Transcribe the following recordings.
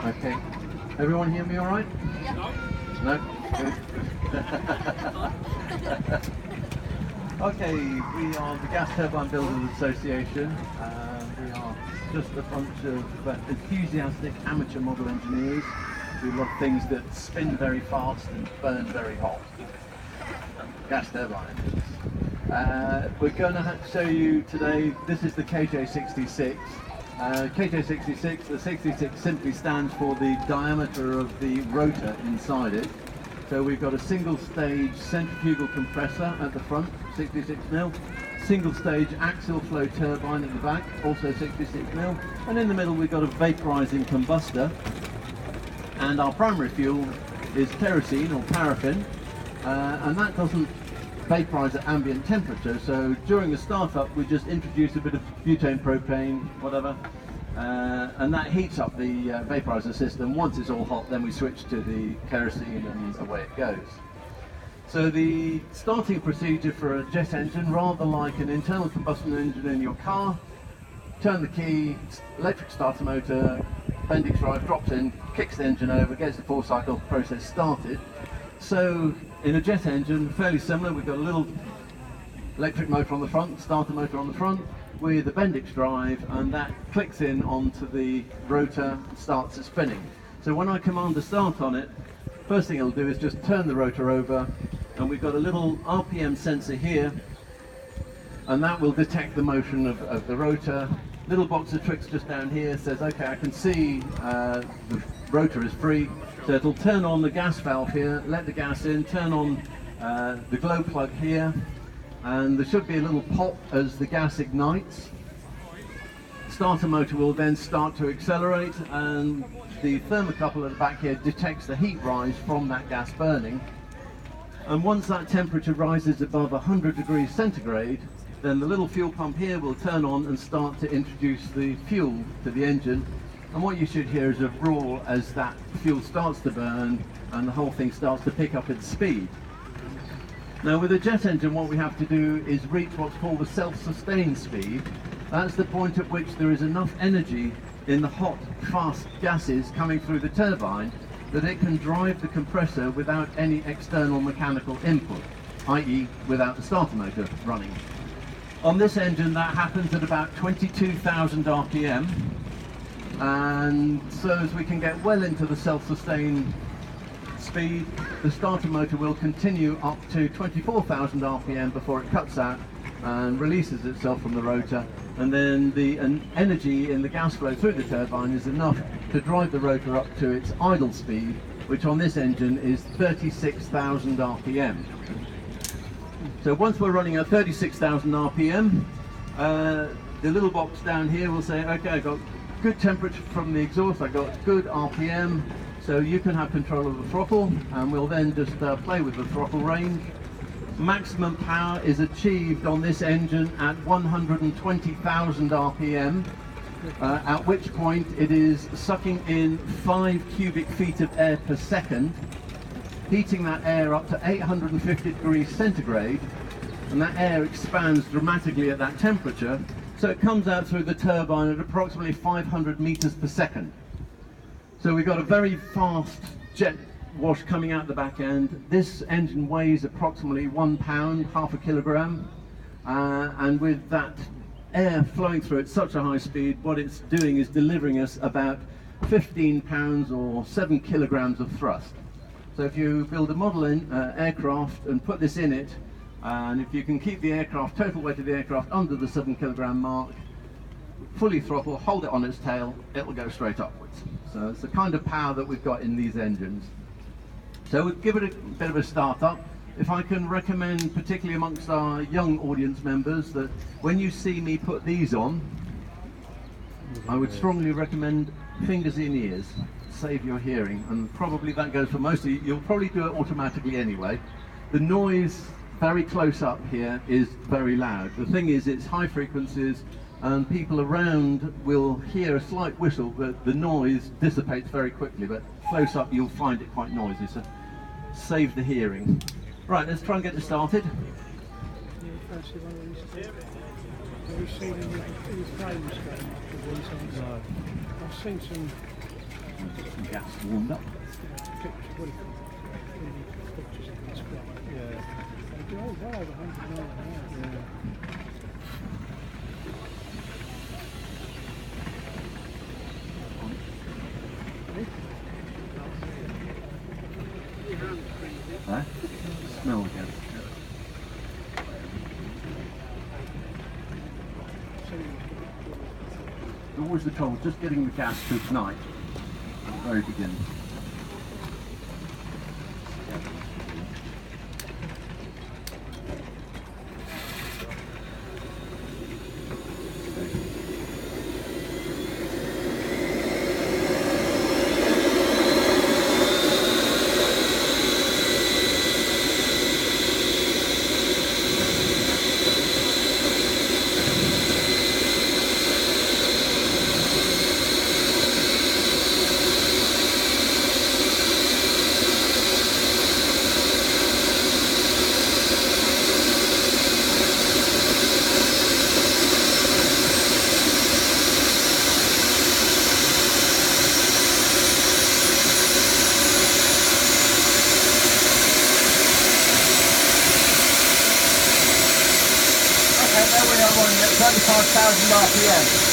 Okay. Everyone hear me all right? No? Good. Okay, we are the Gas Turbine Builders Association. We are just a bunch of enthusiastic amateur model engineers who love things that spin very fast and burn very hot. Gas turbines. We're going to show you today, this is the KJ66. KJ66, the 66 simply stands for the diameter of the rotor inside it. So we've got a single stage centrifugal compressor at the front, 66 mil, single stage axial flow turbine at the back, also 66 mil, and in the middle we've got a vaporizing combustor, and our primary fuel is kerosene or paraffin, and that doesn't vaporize at ambient temperature, so during the startup we just introduce a bit of butane, propane, whatever, and that heats up the vaporizer system. Once it's all hot, then we switch to the kerosene and away it goes. So the starting procedure for a jet engine, rather like an internal combustion engine in your car, turn the key, electric starter motor, Bendix drive drops in, kicks the engine over, gets the 4-cycle process started. So in a jet engine, fairly similar, we've got a little electric motor on the front, starter motor on the front, with a Bendix drive, and that clicks in onto the rotor and starts it spinning. So when I command the start on it, first thing it'll do is just turn the rotor over, and we've got a little RPM sensor here, and that will detect the motion of the rotor. Little box of tricks just down here says, okay, I can see the rotor is free, so it'll turn on the gas valve here, let the gas in, turn on the glow plug here, and there should be a little pop as the gas ignites. Starter motor will then start to accelerate, and the thermocouple at the back here detects the heat rise from that gas burning. And once that temperature rises above 100 degrees centigrade, then the little fuel pump here will turn on and start to introduce the fuel to the engine. And what you should hear is a roar as that fuel starts to burn and the whole thing starts to pick up its speed. Now with a jet engine, what we have to do is reach what's called the self-sustained speed. That's the point at which there is enough energy in the hot, fast gases coming through the turbine that it can drive the compressor without any external mechanical input, i.e. without the starter motor running. On this engine that happens at about 22,000 RPM, and so as we can get well into the self-sustained speed, the starter motor will continue up to 24,000 RPM before it cuts out and releases itself from the rotor, and then the energy in the gas flow through the turbine is enough to drive the rotor up to its idle speed, which on this engine is 36,000 RPM. So once we're running at 36,000 RPM, the little box down here will say, okay, I got good temperature from the exhaust, I got good RPM, so you can have control of the throttle, and we'll then just play with the throttle range. Maximum power is achieved on this engine at 120,000 RPM, at which point it is sucking in 5 cubic feet of air per second, heating that air up to 850 degrees centigrade, and that air expands dramatically at that temperature, so it comes out through the turbine at approximately 500 meters per second. So we've got a very fast jet wash coming out the back end. This engine weighs approximately 1 pound, half a kilogram, and with that air flowing through at such a high speed, what it's doing is delivering us about 15 pounds or 7 kilograms of thrust. So if you build a model aircraft and put this in it, and if you can keep the aircraft, total weight of the aircraft under the 7 kilogram mark, fully throttle, hold it on its tail, it will go straight upwards. So it's the kind of power that we've got in these engines. So we'll give it a bit of a start up. If I can recommend, particularly amongst our young audience members, that when you see me put these on, I would strongly recommend fingers in ears, save your hearing, and probably that goes for most of you. You'll probably do it automatically anyway. The noise very close up here is very loud. The thing is, it's high frequencies, and people around will hear a slight whistle, but the noise dissipates very quickly. But close up you'll find it quite noisy, so save the hearing. Right, let's try and get this started. I've seen some gas warmed up. Huh? Smell again. Always the trouble, just getting the gas to ignite at the very beginning. There we are running at 35,000 RPM.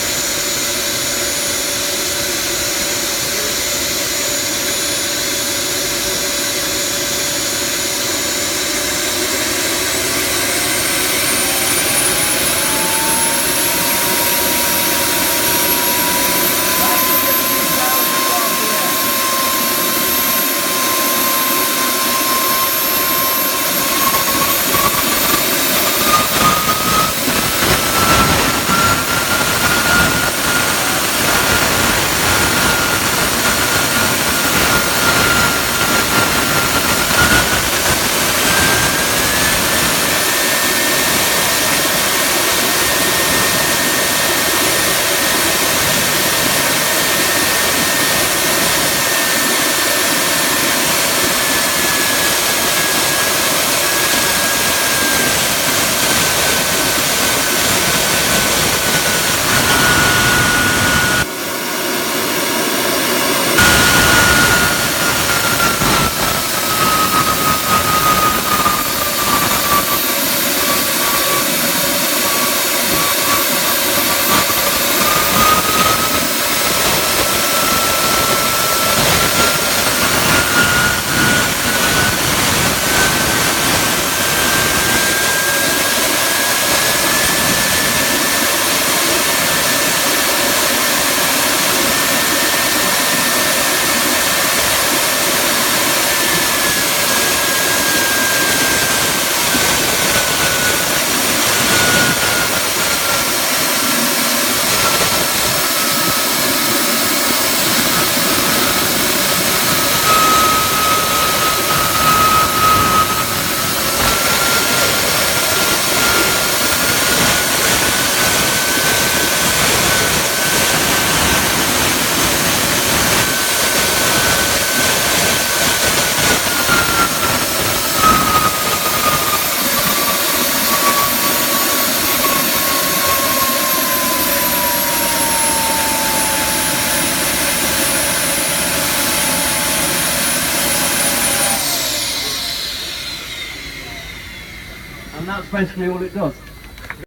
And that's basically all it does.